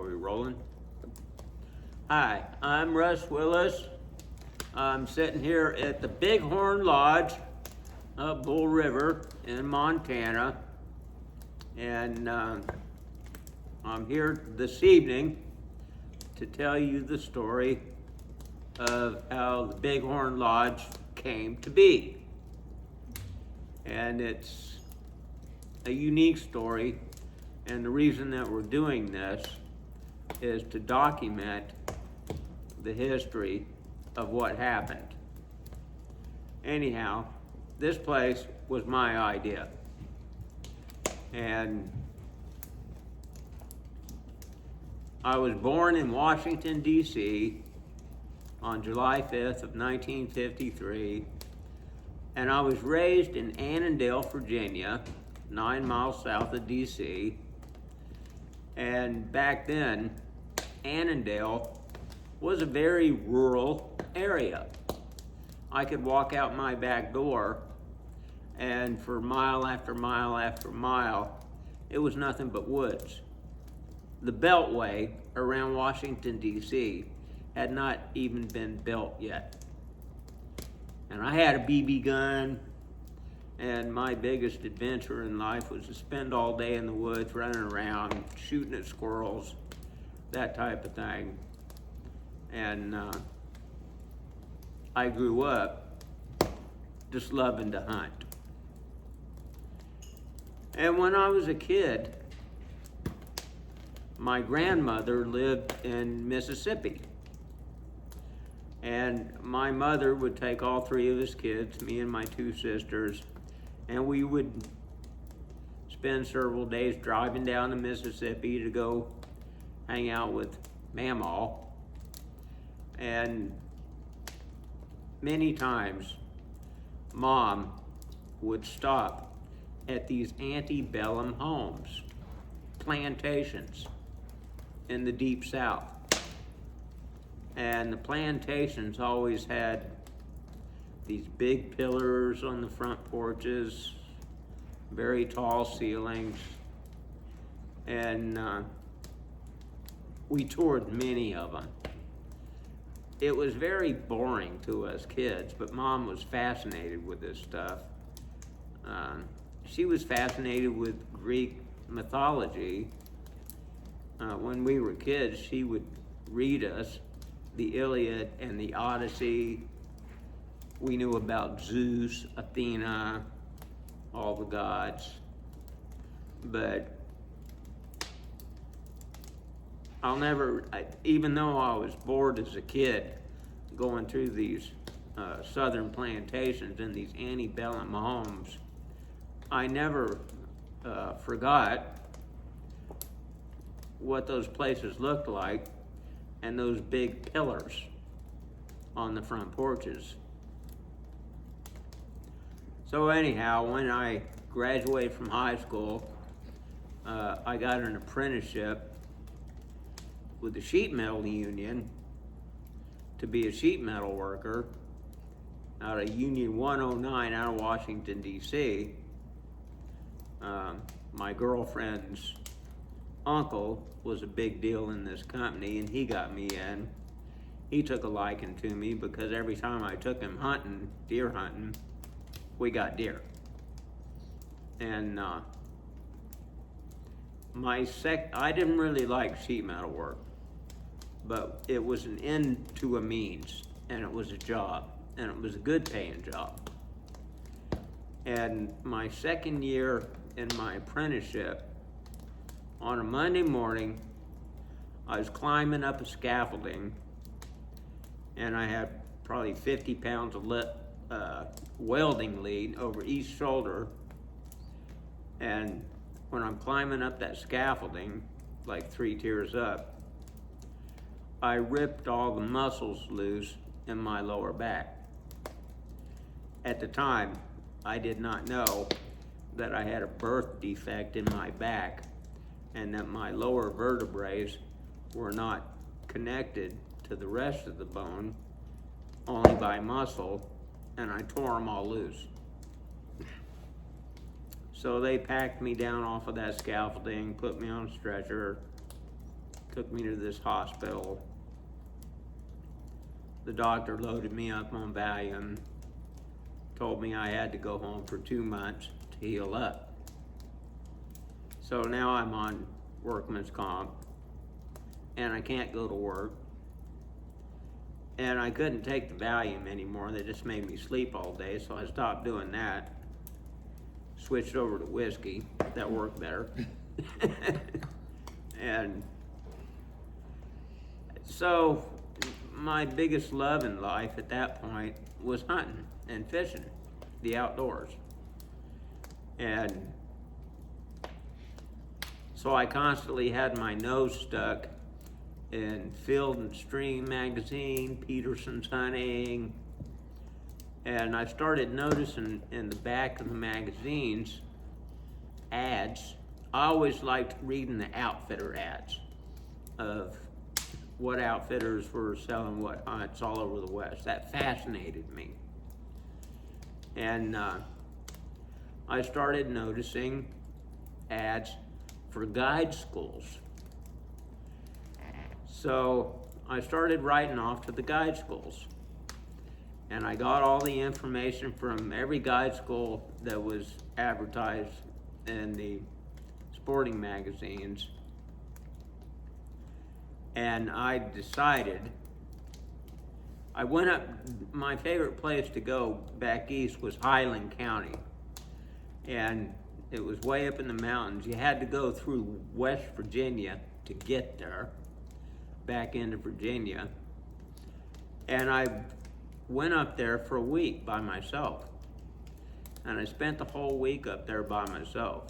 we rolling? Hi, I'm Rus Willis. I'm sitting here at the Bighorn Lodge up Bull River in Montana, and I'm here this evening to tell you the story of how the Bighorn Lodge came to be. And it's a unique story, and the reason that we're doing this is to document the history of what happened. Anyhow, this place was my idea, and I was born in Washington, D.C. on July 5th of 1953, and I was raised in Annandale, Virginia, 9 miles south of D.C. And back then, Annandale was a very rural area. I could walk out my back door, and for mile after mile after mile, it was nothing but woods. The Beltway around Washington, D.C. had not even been built yet. And I had a BB gun, and my biggest adventure in life was to spend all day in the woods, running around, shooting at squirrels, that type of thing. And I grew up just loving to hunt. And when I was a kid, my grandmother lived in Mississippi. And my mother would take all three of us kids, me and my two sisters, and we would spend several days driving down the Mississippi to go hang out with Mamaw. And many times, Mom would stop at these antebellum homes, plantations in the Deep South. And the plantations always had these big pillars on the front porches, very tall ceilings, and we toured many of them. It was very boring to us kids, but Mom was fascinated with this stuff. She was fascinated with Greek mythology. When we were kids, she would read us the Iliad and the Odyssey. We knew about Zeus, Athena, all the gods. But even though I was bored as a kid going through these southern plantations and these antebellum homes, I never forgot what those places looked like and those big pillars on the front porches. So anyhow, when I graduated from high school, I got an apprenticeship with the sheet metal union to be a sheet metal worker out of Union 109 out of Washington, D.C. My girlfriend's uncle was a big deal in this company, and he got me in. He took a liking to me because every time I took him hunting, deer hunting, we got deer. And I didn't really like sheet metal work, but it was an end to a means, and it was a job, and it was a good paying job. And my second year in my apprenticeship, on a Monday morning, I was climbing up a scaffolding, and I had probably 50 pounds of welding lead over each shoulder. And when I'm climbing up that scaffolding, like 3 tiers up, I ripped all the muscles loose in my lower back. At the time, I did not know that I had a birth defect in my back and that my lower vertebrae were not connected to the rest of the bone, only by muscle, and I tore them all loose. So they packed me down off of that scaffolding, put me on a stretcher, took me to this hospital. The doctor loaded me up on Valium, told me I had to go home for 2 months to heal up. So now I'm on workman's comp, and I can't go to work. And I couldn't take the Valium anymore. They just made me sleep all day, so I stopped doing that. Switched over to whiskey. That worked better. And so my biggest love in life at that point was hunting and fishing, the outdoors. And so I constantly had my nose stuck in Field and Stream magazine, Peterson's Hunting, and I started noticing in the back of the magazines ads. I always liked reading the outfitter ads of what outfitters were selling what hunts all over the West. That fascinated me. And I started noticing ads for guide schools. So I started writing off to the guide schools. And I got all the information from every guide school that was advertised in the sporting magazines. And I decided, I went up, my favorite place to go back east was Highland County. And it was way up in the mountains. You had to go through West Virginia to get there, back into Virginia. And I went up there for a week by myself. And I spent the whole week up there by myself.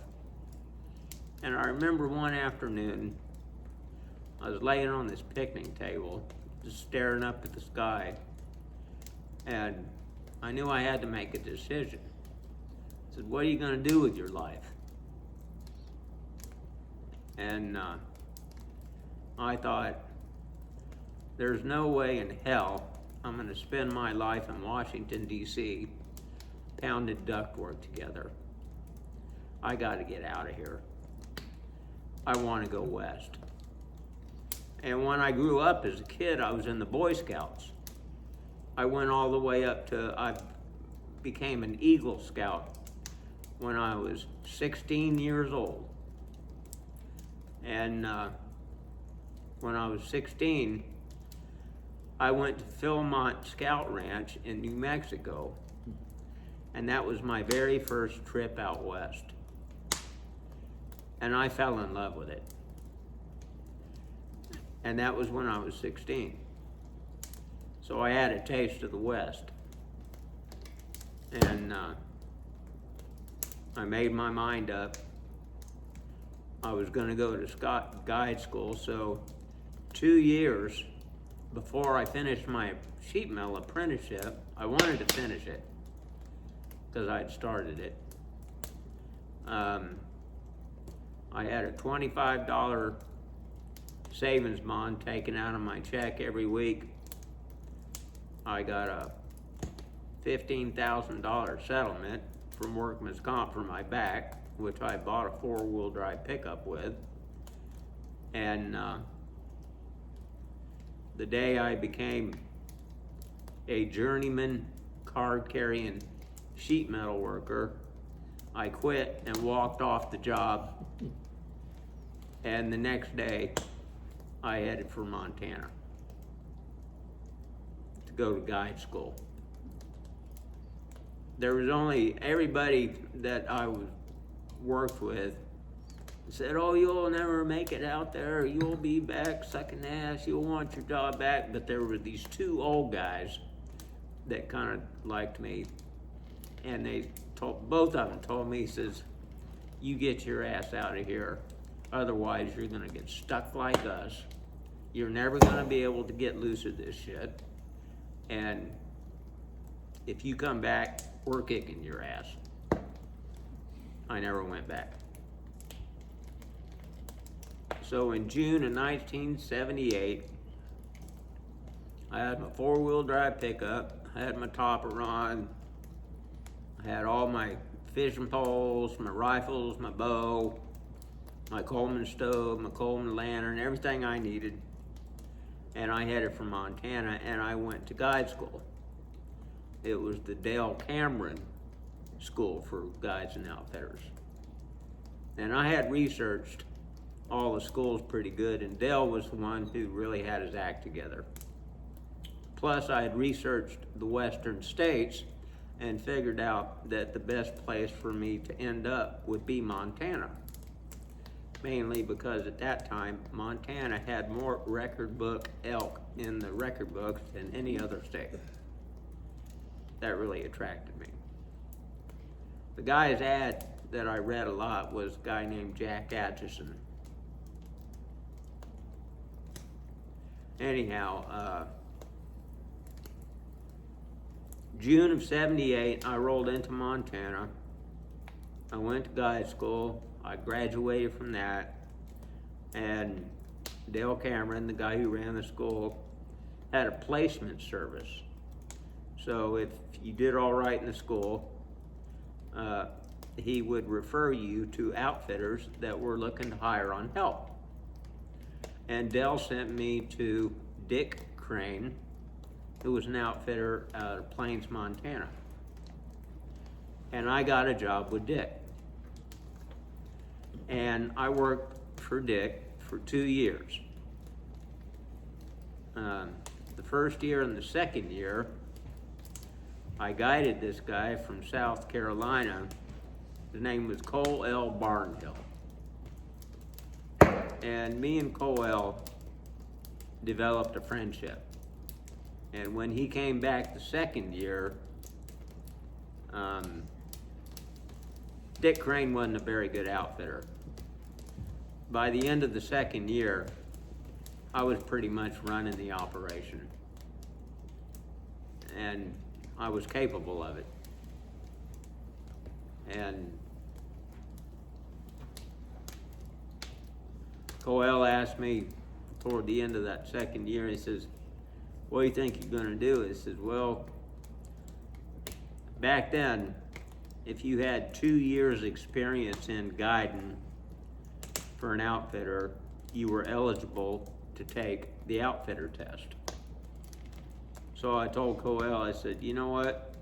And I remember one afternoon, I was laying on this picnic table, just staring up at the sky. And I knew I had to make a decision. I said, what are you gonna do with your life? And I thought, there's no way in hell I'm gonna spend my life in Washington, D.C., pounding ductwork together. I gotta get out of here. I wanna go west. And when I grew up as a kid, I was in the Boy Scouts. I went all the way up to, I became an Eagle Scout when I was 16 years old. And when I was 16, I went to Philmont Scout Ranch in New Mexico. And that was my very first trip out west. And I fell in love with it. And that was when I was 16. So I had a taste of the West. And I made my mind up. I was gonna go to guide school, so 2 years before I finished my sheep mill apprenticeship, I wanted to finish it, because I'd started it. I had a $25 savings bond taken out of my check every week. I got a $15,000 settlement from workman's comp for my back, which I bought a 4-wheel drive pickup with. And the day I became a journeyman card-carrying sheet metal worker, I quit and walked off the job. And the next day, I headed for Montana to go to guide school. There was only, everybody that I worked with said, oh, you'll never make it out there. You'll be back sucking ass. You'll want your job back. But there were these 2 old guys that kind of liked me. And they told, both of them told me, he says, you get your ass out of here. Otherwise, you're gonna get stuck like us. You're never gonna be able to get loose of this shit. And if you come back, we're kicking your ass. I never went back. So in June of 1978, I had my 4-wheel drive pickup, I had my topper on, I had all my fishing poles, my rifles, my bow, my Coleman stove, my Coleman lantern, everything I needed. And I headed for Montana, and I went to guide school. It was the Dale Cameron School for Guides and Outfitters. And I had researched all the schools pretty good, and Dale was the one who really had his act together. Plus, I had researched the western states and figured out that the best place for me to end up would be Montana. Mainly because at that time, Montana had more record book elk in the record books than any other state. That really attracted me. The guy's ad that I read a lot was a guy named Jack Atchison. Anyhow, June of '78, I rolled into Montana. I went to guide school. I graduated from that. And Dale Cameron, the guy who ran the school, had a placement service. So if you did all right in the school, he would refer you to outfitters that were looking to hire on help. And Dell sent me to Dick Crane, who was an outfitter out of Plains, Montana. And I got a job with Dick. And I worked for Dick for 2 years. The first year and the second year, I guided this guy from South Carolina. His name was Cole L. Barnhill. And me and Cole L. developed a friendship. And when he came back the second year, Dick Crane wasn't a very good outfitter. By the end of the second year, I was pretty much running the operation. And I was capable of it. And Coel asked me toward the end of that second year, he says, "What do you think you're gonna do?" I said, "Well, back then, if you had 2 years experience in guiding for an outfitter, you were eligible to take the outfitter test." So I told Coel, I said, "You know what?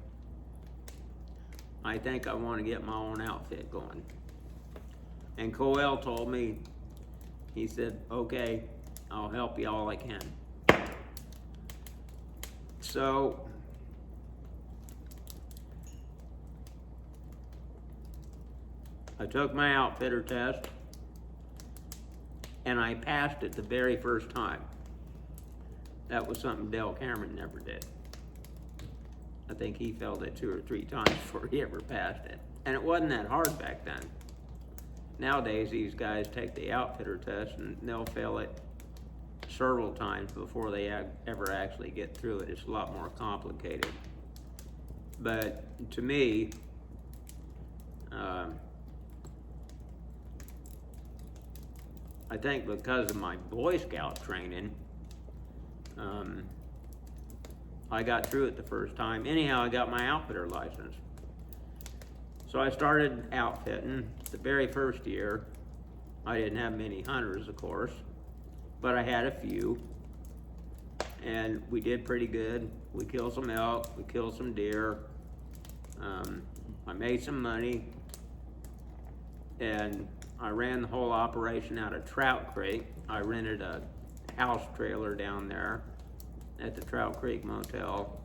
I think I want to get my own outfit going." And Coel told me, he said, "Okay, I'll help you all I can." So I took my outfitter test and I passed it the very first time. That was something Dale Cameron never did. I think he failed it 2 or 3 times before he ever passed it. And it wasn't that hard back then. Nowadays, these guys take the outfitter test and they'll fail it several times before they ever actually get through it. It's a lot more complicated. But to me, I think because of my Boy Scout training, I got through it the first time. Anyhow, I got my outfitter license. So I started outfitting. The very first year, I didn't have many hunters, of course, but I had a few, and we did pretty good. We killed some elk, we killed some deer. I made some money, and I ran the whole operation out of Trout Creek. I rented a house trailer down there at the Trout Creek Motel,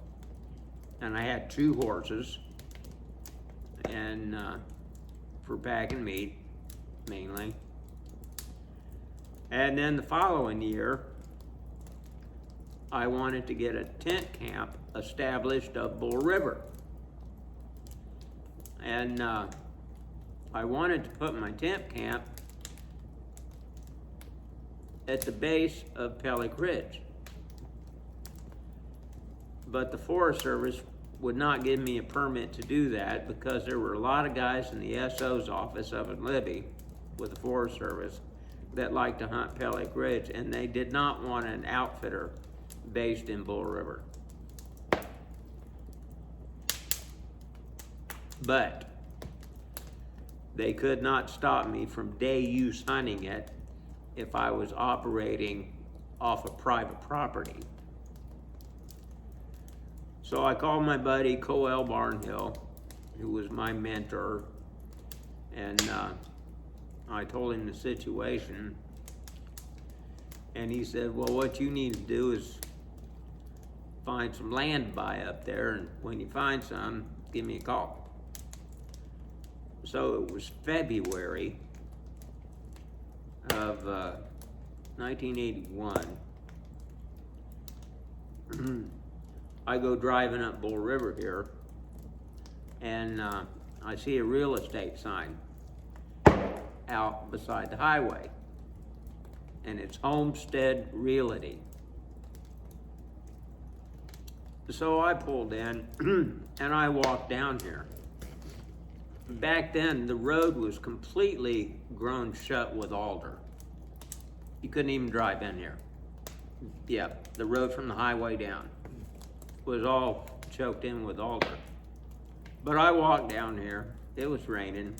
and I had 2 horses, and for packing meat mainly. And then the following year, I wanted to get a tent camp established up Bull River, and I wanted to put my tent camp at the base of Pellick Ridge. But the Forest Service would not give me a permit to do that because there were a lot of guys in the SO's office up in Libby with the Forest Service that liked to hunt Pellick Ridge, and they did not want an outfitter based in Bull River. But they could not stop me from day use hunting it if I was operating off of private property. So I called my buddy Coel Barnhill, who was my mentor, and I told him the situation, and he said, well, what you need to do is find some land to buy up there, and when you find some, give me a call. So it was February of 1981. I go driving up Bull River here, and I see a real estate sign out beside the highway, and it's Homestead Realty. So I pulled in and I walked down here. Back then, the road was completely grown shut with alder. You couldn't even drive in here. Yeah, the road from the highway down was all choked in with alder. But I walked down here, it was raining,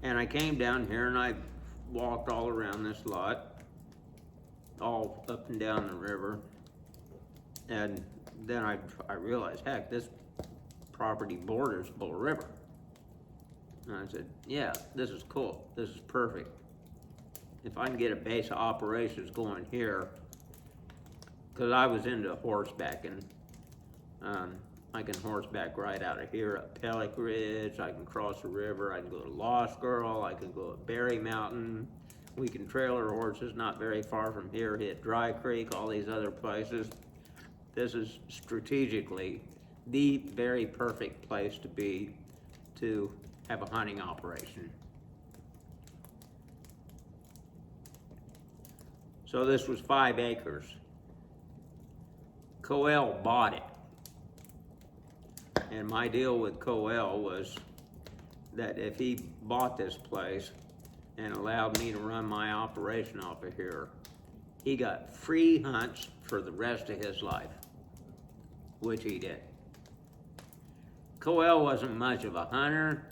and I came down here and I walked all around this lot, all up and down the river, and then I realized, heck, this property borders Bull River. And I said, yeah, this is cool, this is perfect. If I can get a base of operations going here, because I was into horsebacking, I can horseback right out of here up Pellick Ridge, I can cross the river, I can go to Lost Girl, I can go up Berry Mountain, we can trailer horses not very far from here, hit Dry Creek, all these other places. This is strategically the very perfect place to be to have a hunting operation. So this was 5 acres. Coel bought it. And my deal with Coel was that if he bought this place and allowed me to run my operation off of here, he got free hunts for the rest of his life, which he did. Coel wasn't much of a hunter,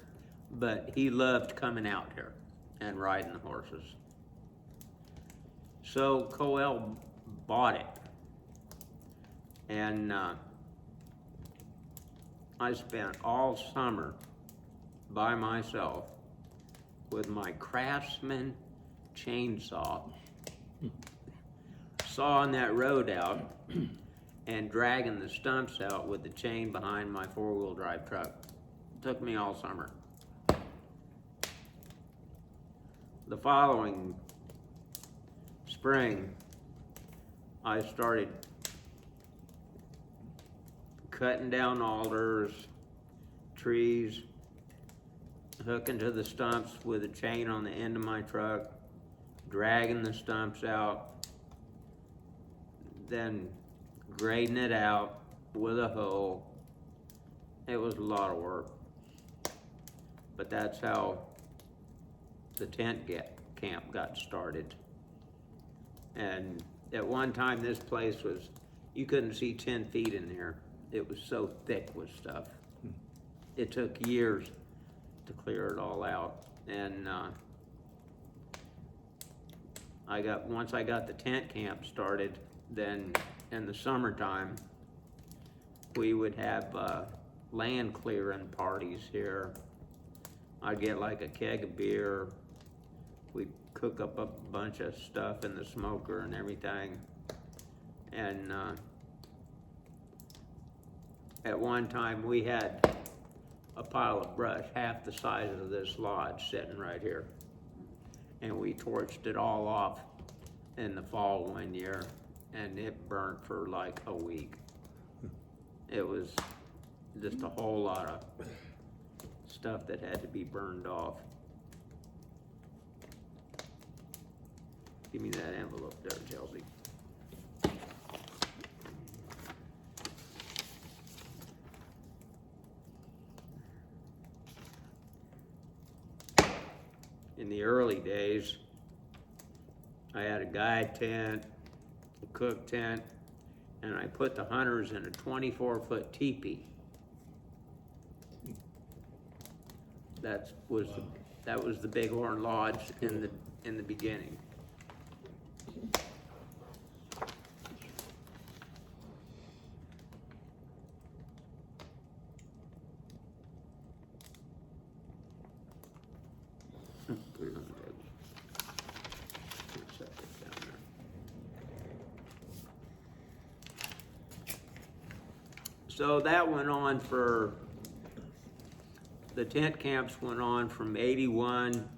but he loved coming out here and riding the horses. So Coel bought it, and I spent all summer by myself with my Craftsman chainsaw, sawing that road out and dragging the stumps out with the chain behind my 4-wheel drive truck. It took me all summer. The following spring, I started cutting down alders, trees, hooking to the stumps with a chain on the end of my truck, dragging the stumps out, then grading it out with a hoe. It was a lot of work, but that's how the tent camp got started. And at one time, this place was, you couldn't see 10 feet in there. It was so thick with stuff. It took years to clear it all out. And once I got the tent camp started, then in the summertime, we would have land clearing parties here. I'd get like a keg of beer. We'd cook up a bunch of stuff in the smoker and everything. And at one time we had a pile of brush half the size of this lodge sitting right here. And we torched it all off in the fall one year, and it burnt for like a week. It was just a whole lot of stuff that had to be burned off. Give me that envelope there, Chelsea. In the early days, I had a guide tent, a cook tent, and I put the hunters in a 24-foot teepee. That was the Bighorn Lodge in the beginning. Put it on the table. Set it down there. So that went on the tent camps went on from 81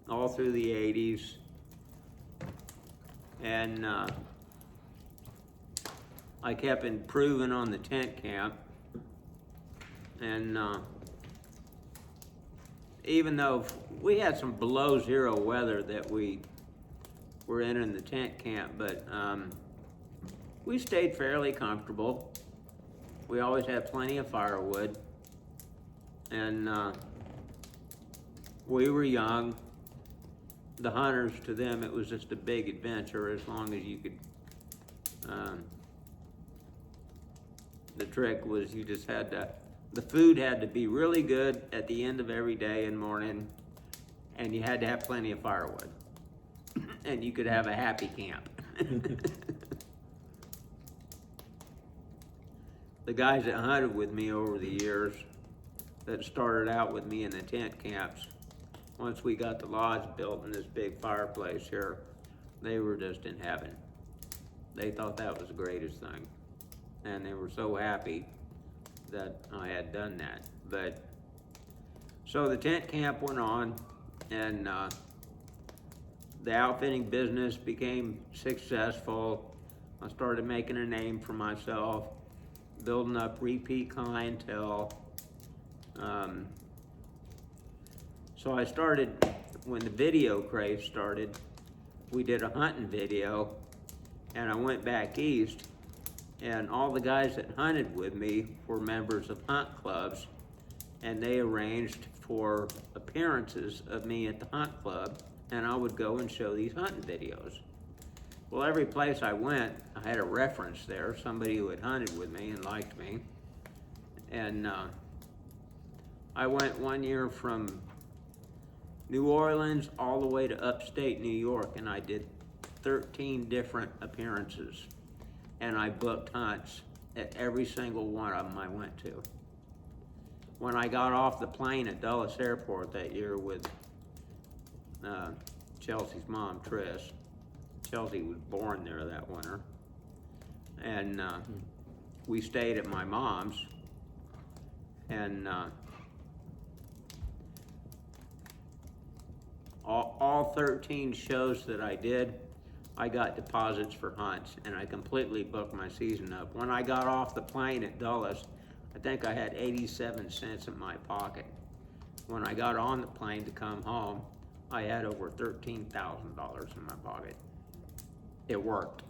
all through the 80s. And I kept improving on the tent camp. And even though we had some below zero weather that we were in the tent camp, but we stayed fairly comfortable. We always had plenty of firewood, and we were young. The hunters, to them, it was just a big adventure as long as you could. The trick was you just had to, the food had to be really good at the end of every day and morning, and you had to have plenty of firewood, and you could have a happy camp. The guys that hunted with me over the years, that started out with me in the tent camps, once we got the lodge built in this big fireplace here, they were just in heaven. They thought that was the greatest thing. And they were so happy that I had done that. But, so the tent camp went on, and the outfitting business became successful. I started making a name for myself, building up repeat clientele. So I started, when the video craze started, we did a hunting video, and I went back east, and all the guys that hunted with me were members of hunt clubs, and they arranged for appearances of me at the hunt club, and I would go and show these hunting videos. Well, every place I went, I had a reference there, somebody who had hunted with me and liked me. And I went one year from New Orleans all the way to upstate New York, and I did 13 different appearances. And I booked hunts at every single one of them I went to. When I got off the plane at Dulles Airport that year with Chelsea's mom, Trish, Chelsea was born there that winter, and we stayed at my mom's, and all 13 shows that I did, I got deposits for hunts, and I completely booked my season up. When I got off the plane at Dulles, I think I had 87 cents in my pocket. When I got on the plane to come home, I had over $13,000 in my pocket. It worked.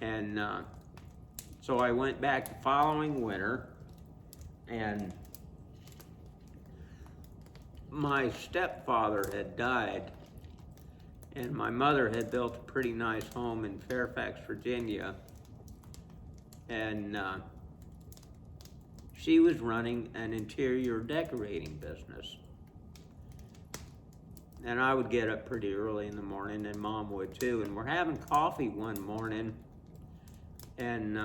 And so I went back the following winter, and my stepfather had died, and my mother had built a pretty nice home in Fairfax, Virginia, and she was running an interior decorating business. And I would get up pretty early in the morning, and Mom would too. And we're having coffee one morning, and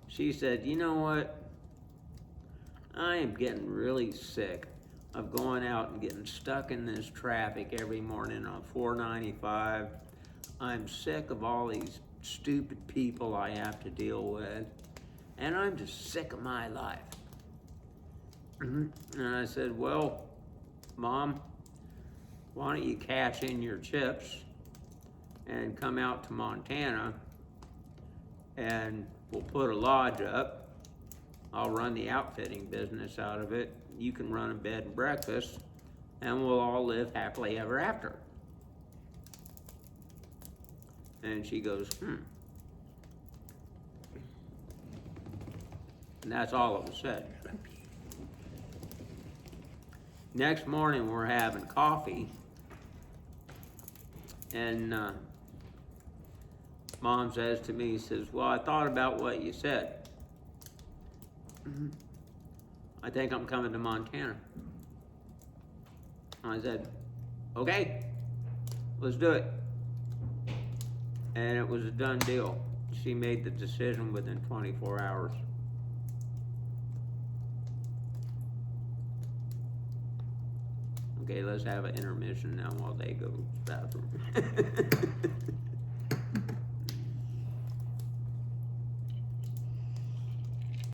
she said, "You know what? I am getting really sick of going out and getting stuck in this traffic every morning on 495. I'm sick of all these stupid people I have to deal with, and I'm just sick of my life." And I said, "Well, Mom, why don't you cash in your chips and come out to Montana, and we'll put a lodge up. I'll run the outfitting business out of it. You can run a bed and breakfast, and we'll all live happily ever after." And she goes, And that's all it was said. Next morning, we're having coffee, and Mom says to me, says, well, I thought about what you said. I think I'm coming to Montana. I said, okay, let's do it. And it was a done deal. She made the decision within 24 hours. Okay, let's have an intermission now while they go to the bathroom.